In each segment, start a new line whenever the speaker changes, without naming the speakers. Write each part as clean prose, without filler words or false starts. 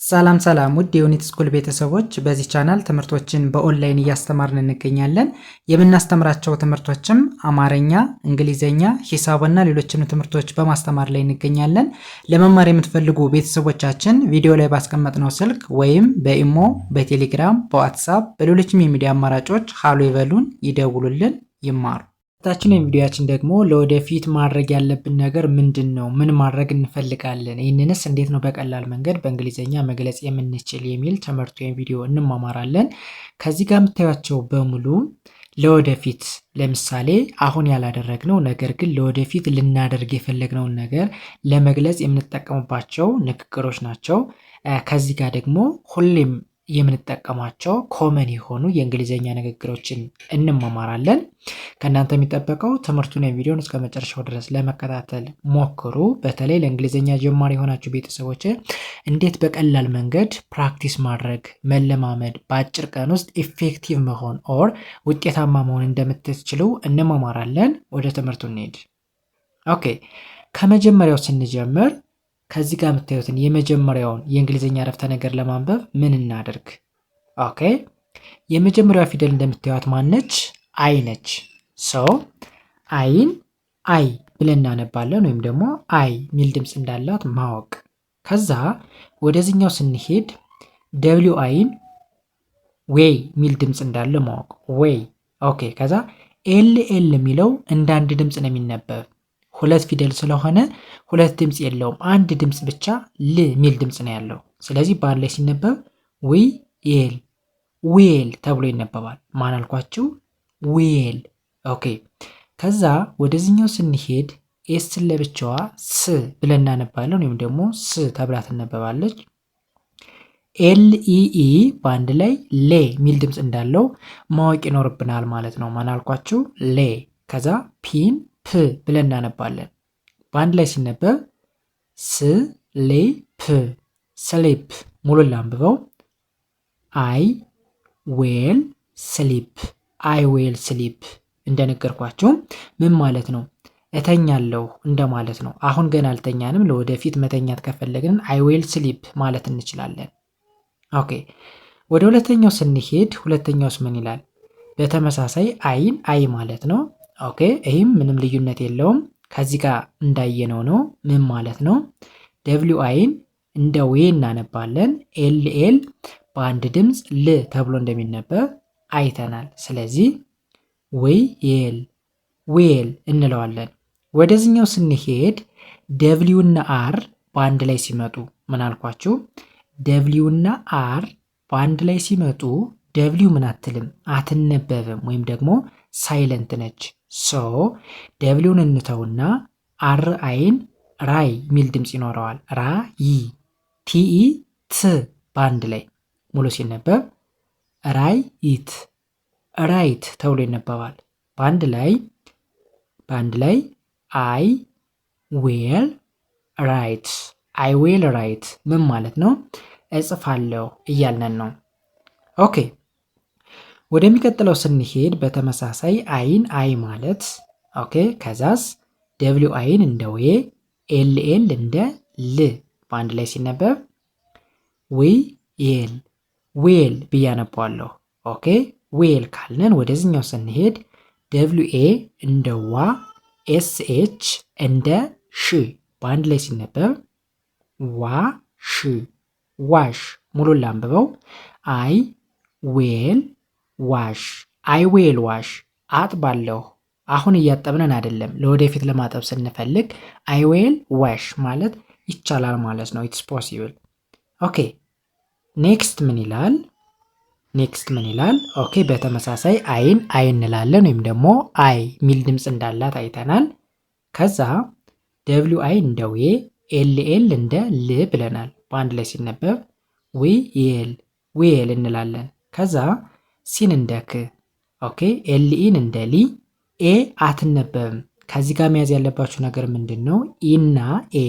ሰላም ሰላም ውድ የዩኒት ስኩል ቤተሰቦች፣ በዚህ ቻናል ትምህርቶችን በኦንላይን እያስተማርን እንገኛለን። የምናስተምራቸው ትምህርቶችም አማርኛ፣ እንግሊዘኛ፣ ሂሳብና ሌሎችንም ትምህርቶች በማስተማር ላይ እንገኛለን። ለመማር የምትፈልጉ ቤተሰቦቻችን ቪዲዮ ላይ ባስቀመጥነው ስልክ ወይም በኢሞ፣ በቴሌግራም፣ በዋትሳፕ በሌሎችም የሚዲያ አማራጮች ሃሎ ይበሉን፣ ይደውሉልን፣ ይማሩ። ታችን ቪዲዮአችን ደግሞ ለወደፊት ማድረግ ያለብን ነገር ምንድነው? ምን ማድረግ እንፈልጋለን? ይህንንስ እንዴት ነው በቀላል መንገድ በእንግሊዘኛ መግለጽ የምንችል የሚል ትምህርት ወይም ቪዲዮ እንማማራለን። ከዚህ ጋር የምታዩቸው በሙሉ ለወደፊት ለምሳሌ አሁን ያላደረግነው ነገር ግን ለወደፊት ልናደርግ የፈለግነውን ነገር ለመግለጽ የምንጠቀምባቸው ንግግሮች ናቸው። ከዚህ ጋር ደግሞ ሁሌም የምንጠቀማቸው ኮመን የሆኑ የእንግሊዘኛ ንግግሮችን እንማማራለን። ከእናንተ የሚጠበቀው ትምህርቱን የቪዲዮን እስከ መጨረሻው ድረስ ለመከታተል ሞክሩ። በተለይ ለእንግሊዘኛ ጀማሪ የሆናችሁ ቤተሰቦች እንዴት በቀላል መንገድ ፕራክቲስ ማድረግ መለማመድ፣ በአጭር ቀን ውስጥ ኢፌክቲቭ መሆን ኦር ውጤታማ መሆን እንደምትችሉ እንማማራለን። ወደ ትምህርቱ እንሄድ። ኦኬ፣ ከመጀመሪያው ስንጀምር ከዚህ ጋር የምታዩትን የመጀመሪያውን የእንግሊዘኛ አረፍተ ነገር ለማንበብ ምን እናደርግ? ኦኬ፣ የመጀመሪያዋ ፊደል እንደምታዩት ማነች? አይ ነች። ሶ አይን አይ ብለን እናነባለን፣ ወይም ደግሞ አይ ሚል ድምፅ እንዳላት ማወቅ። ከዛ ወደዚህኛው ስንሄድ ደብሊው አይን ዌይ ሚል ድምፅ እንዳለ ማወቅ። ዌይ። ኦኬ። ከዛ ኤል ኤል የሚለው እንደ አንድ ድምፅ ነው የሚነበብ። ሁለት ፊደል ስለሆነ ሁለት ድምፅ የለውም፣ አንድ ድምፅ ብቻ ል ሚል ድምፅ ነው ያለው። ስለዚህ በአንድ ላይ ሲነበብ ዊ ኤል ዌል ተብሎ ይነበባል። ማን አልኳችሁ? ዌል። ኦኬ። ከዛ ወደዚህኛው ስንሄድ ኤስን ለብቻዋ ስ ብለን እናነባለን፣ ወይም ደግሞ ስ ተብላ ትነበባለች። ኤልኢኢ በአንድ ላይ ሌ ሚል ድምፅ እንዳለው ማወቅ ይኖርብናል ማለት ነው። ማን አልኳችሁ? ሌ። ከዛ ፒን ፕ ብለን እናነባለን። በአንድ ላይ ሲነበብ ስ ሌ ፕ ስሊፕ። ሙሉ ላንብበው። አይ ዌል ስሊፕ አይ ዌል ስሊፕ። እንደነገርኳችሁ ምን ማለት ነው? እተኛለሁ እንደማለት ነው። አሁን ገና አልተኛንም። ለወደፊት መተኛት ከፈለግን አይ ዌል ስሊፕ ማለት እንችላለን። ኦኬ፣ ወደ ሁለተኛው ስንሄድ ሁለተኛውስ ምን ይላል? በተመሳሳይ አይን አይ ማለት ነው። ኦኬ፣ ይህም ምንም ልዩነት የለውም። ከዚህ ጋር እንዳየነው ነው። ምን ማለት ነው? ደብሊው አይን እንደ ዌ እናነባለን። ኤል ኤል በአንድ ድምፅ ል ተብሎ እንደሚነበብ አይተናል። ስለዚህ ዌይ ኤል ዌል እንለዋለን። ወደዚህኛው ስንሄድ ደብሊው እና አር በአንድ ላይ ሲመጡ ምን አልኳችሁ? ደብሊው እና አር በአንድ ላይ ሲመጡ ደብሊው ምን አትልም፣ አትነበብም፣ ወይም ደግሞ ሳይለንት ነች። ሶ ደብሊውን እንተውና አር አይን ራይ ሚል ድምፅ ይኖረዋል። ራይ። ቲኢ ት በአንድ ላይ ሙሉ ሲነበብ ራይ ኢት ራይት ተብሎ ይነበባል። በአንድ ላይ አይ ዌል ራይት አይ ዌል ራይት ምን ማለት ነው? እጽፋለሁ እያልነን ነው። ኦኬ፣ ወደሚቀጥለው ስንሄድ በተመሳሳይ አይን አይ ማለት ኦኬ። ከዛስ ደብሊው አይን እንደ ዌ ኤል ኤል እንደ ል በአንድ ላይ ሲነበብ ዊ ኤል ዌል ብያነባዋለሁ። ኦኬ፣ ዌል ካልነን ወደዚህኛው ስንሄድ ደብሊው ኤ እንደ ዋ ኤስ ኤች እንደ ሽ በአንድ ላይ ሲነበብ ዋ ሽ ዋሽ። ሙሉ ላንብበው። አይ ዌል ዋሽ አይ ዌል ዋሽ አጥባለሁ። አሁን እያጠብነን አይደለም፣ ለወደፊት ለማጠብ ስንፈልግ አይ ዌል ዋሽ ማለት ይቻላል ማለት ነው። ኢትስ ፖሲብል። ኦኬ፣ ኔክስት ምን ይላል? ኦኬ፣ በተመሳሳይ አይን አይ እንላለን፣ ወይም ደግሞ አይ ሚል ድምፅ እንዳላት አይተናል። ከዛ ደብሊው አይ እንደ ዌ ኤል ኤል እንደ ል ብለናል። በአንድ ላይ ሲነበብ ዊ ኤል ዌል እንላለን። ከዛ ሲን እንደ ክ። ኦኬ፣ ኤልኢን እንደ ሊ። ኤ አትነበብም። ከዚህ ጋር መያዝ ያለባችሁ ነገር ምንድን ነው? ኢና ኤ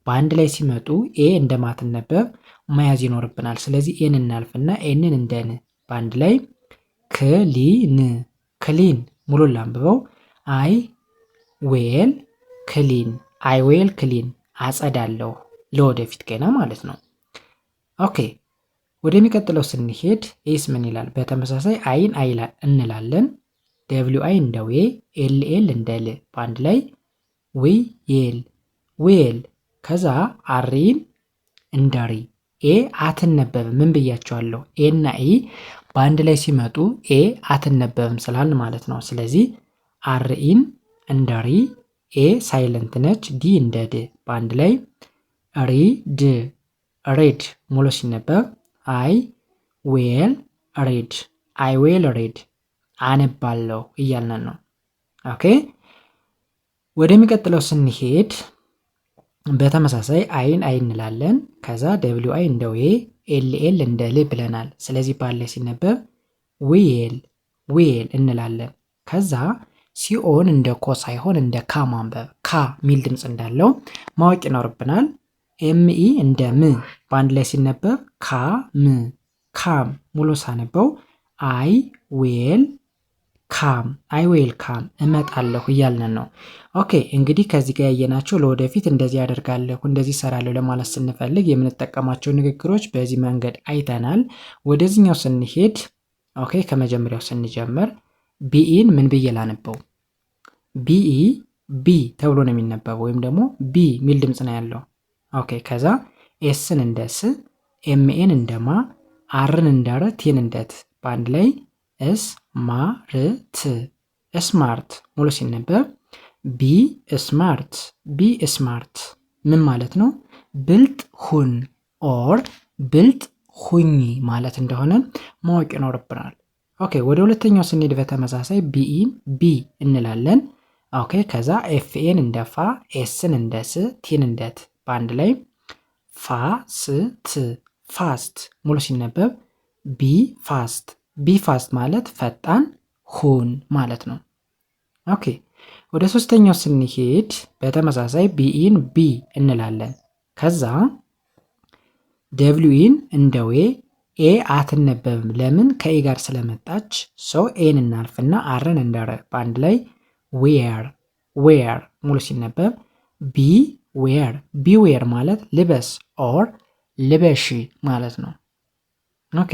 በአንድ ላይ ሲመጡ ኤ እንደማትነበብ መያዝ ይኖርብናል። ስለዚህ ኤን እናልፍና ኤንን እንደ ን በአንድ ላይ ክሊን ክሊን። ሙሉ ላንብበው። አይ ዌል ክሊን አይ ዌል ክሊን አጸዳለሁ፣ ለወደፊት ገና ማለት ነው። ኦኬ ወደሚቀጥለው ስንሄድ ኤስ ምን ይላል? በተመሳሳይ አይን አይ እንላለን። ደብሊው አይ እንደ ዌ፣ ኤል ኤል እንደ ል በአንድ ላይ ዌል ዌል። ከዛ አሪን እንደ ሪ። ኤ አትነበብም። ምን ብያቸዋለሁ? ኤ እና ኢ በአንድ ላይ ሲመጡ ኤ አትነበብም ስላልን ማለት ነው። ስለዚህ አርኢን እንደ ሪ፣ ኤ ሳይለንት ነች፣ ዲ እንደ ድ በአንድ ላይ ሪድ ሬድ። ሙሉ ሲነበብ አይ ዌል ሬድ አይ ዌል ሬድ አነባለሁ እያልን ነው። ኦኬ ወደሚቀጥለው ስንሄድ በተመሳሳይ አይን አይ እንላለን። ከዛ ደብሊው አይ እንደ ዌ፣ ኤል ኤል እንደ ል ብለናል። ስለዚህ ባለ ሲነበብ ዌል ዌል እንላለን። ከዛ ሲኦን እንደ ኮ ሳይሆን እንደ ካ ማንበብ፣ ካ ሚል ድምፅ እንዳለው ማወቅ ይኖርብናል። ኤምኢ እንደ ም በአንድ ላይ ሲነበብ ካ ም ካም። ሙሉ ሳነበው አይ ዌል ካም አይ ዌል ካም እመጣለሁ እያልን ነው። ኦኬ እንግዲህ ከዚህ ጋር ያየናቸው ለወደፊት እንደዚህ ያደርጋለሁ እንደዚህ እሰራለሁ ለማለት ስንፈልግ የምንጠቀማቸው ንግግሮች በዚህ መንገድ አይተናል። ወደዚህኛው ስንሄድ ኦኬ ከመጀመሪያው ስንጀምር ቢኢን ምን ብዬ ላነበው? ቢኢ ቢ ተብሎ ነው የሚነበበው ወይም ደግሞ ቢ ሚል ድምፅ ነው ያለው። ኦኬ ከዛ ኤስን እንደ ስ፣ ኤምኤን እንደ ማ፣ አርን እንደ ረ፣ ቲን እንደ ት በአንድ ላይ እስ ማ ር ት ስማርት። ሙሉ ሲነበብ ቢ ስማርት ቢ ስማርት ምን ማለት ነው? ብልጥ ሁን ኦር ብልጥ ሁኝ ማለት እንደሆነ ማወቅ ይኖርብናል። ኦኬ ወደ ሁለተኛው ስንሄድ በተመሳሳይ ቢኢን ቢ እንላለን። ኦኬ ከዛ ኤፍኤን እንደ ፋ፣ ኤስን እንደ ስ፣ ቲን እንደ ት በአንድ ላይ ፋ ስ ት ፋስት። ሙሉ ሲነበብ ቢ ፋስት ቢ ፋስት ማለት ፈጣን ሁን ማለት ነው። ኦኬ ወደ ሶስተኛው ስንሄድ በተመሳሳይ ቢኢን ቢ እንላለን። ከዛ ደብሊውን እንደ ዌ፣ ኤ አትነበብም ለምን? ከኤ ጋር ስለመጣች ሰው ኤን እናልፍና አርን እንደረ በአንድ ላይ ዌር ዌር። ሙሉ ሲነበብ ቢ ዌር ቢ ዌር ማለት ልበስ ኦር ልበሺ ማለት ነው። ኦኬ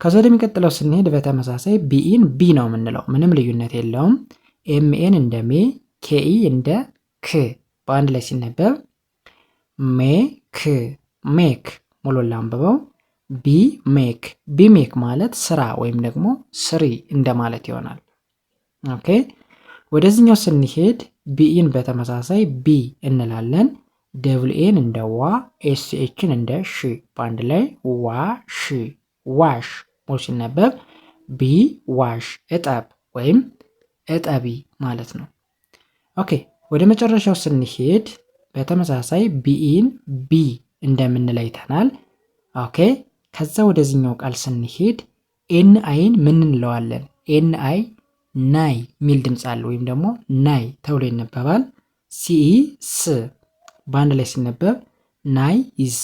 ከዛ ወደሚቀጥለው ስንሄድ በተመሳሳይ ቢኢን ቢ ነው የምንለው፣ ምንም ልዩነት የለውም። ኤምኤን እንደ ሜ፣ ኬኢ እንደ ክ በአንድ ላይ ሲነበብ ሜክ ሜክ። ሙሉ ላንብበው ቢ ሜክ ቢ ሜክ ማለት ስራ ወይም ደግሞ ስሪ እንደማለት ይሆናል። ኦኬ ወደዚህኛው ስንሄድ ቢኢን በተመሳሳይ ቢ እንላለን። ደብልኤን እንደ ዋ፣ ኤስኤችን እንደ ሺ በአንድ ላይ ዋሽ ዋሽ። ሙሉ ሲነበብ ቢ ዋሽ እጠብ ወይም እጠቢ ማለት ነው። ኦኬ ወደ መጨረሻው ስንሄድ በተመሳሳይ ቢኢን ቢ እንደምንል አይተናል። ኦኬ ከዛ ወደዚህኛው ቃል ስንሄድ ኤን አይን ምን እንለዋለን? ኤን አይ ናይ ሚል ድምፅ አለ ወይም ደግሞ ናይ ተብሎ ይነበባል። ሲኢ ስ በአንድ ላይ ሲነበብ ናይስ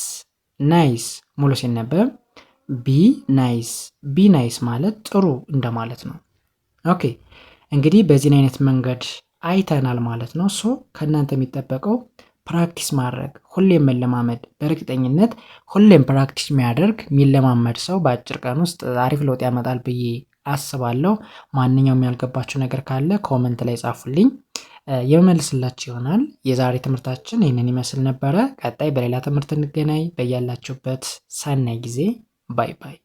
ናይስ። ሙሉ ሲነበብ ቢ ናይስ ቢ ናይስ ማለት ጥሩ እንደማለት ነው። ኦኬ እንግዲህ በዚህን አይነት መንገድ አይተናል ማለት ነው። ሶ ከእናንተ የሚጠበቀው ፕራክቲስ ማድረግ፣ ሁሌም መለማመድ። በእርግጠኝነት ሁሌም ፕራክቲስ የሚያደርግ የሚለማመድ ሰው በአጭር ቀን ውስጥ አሪፍ ለውጥ ያመጣል ብዬ አስባለሁ። ማንኛውም ያልገባችሁ ነገር ካለ ኮመንት ላይ ጻፉልኝ፣ የመመልስላችሁ ይሆናል። የዛሬ ትምህርታችን ይህንን ይመስል ነበረ። ቀጣይ በሌላ ትምህርት እንገናኝ። በያላችሁበት ሰናይ ጊዜ። ባይ ባይ።